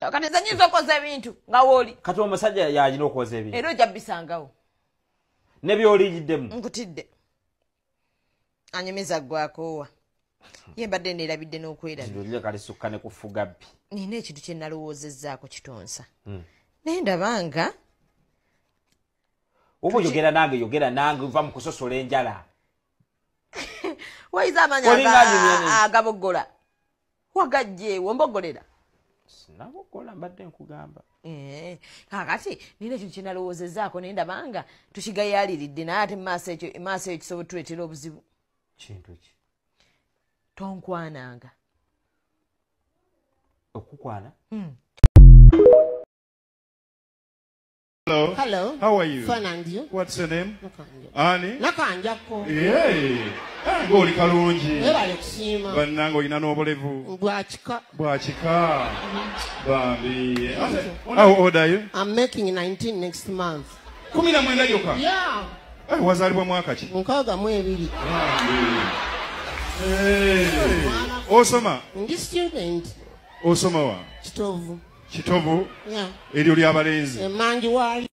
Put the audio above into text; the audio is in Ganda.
Kati nze okoze ebintu nga woli. Kati omusajja yalina okoze ebintu. Era ojja bisangawo. Ne byoliyiddemu. Nkutidde. Anyumiza gwakoowa. Ye mbadde neerabidde n'okwerabira. Ndolire kale sukka ne kufuga bbi. Nina ekintu kye nalowoozezzaako kitonsa. Naye ndabanga oba yogera nange uva mu kusosola enjala. Wayiza amanya agaboggola. Wagajje wombogolera. Sinabogola mbadde nkugamba. Kakati nina ekintu kye nalowoozezzaako naye ndabanga tukigayaaliridde naye ate maaso eyo kisobola tuleetera obuzibu. Kintu ki? Tonkwananga. Okukwana? Hello. Hello. How are you? Fine, and you? What's your name? Nakanja. Ani? Nakanjako. Hey. Ngoli kalungi. Ebale kusima. Bannange olina n'obulevu. Bwachika. Bwachika. Bambi. How old are you? I'm making 19 next month. 19 yoka? Yeah. Wazalibwa mwaka ki? Nkaaga mu ebiri. Osoma? Ndi student. Osoma wa? Kitovu. Kitovu? Yeah. Eryo ly'abalenzi. Emanji wali.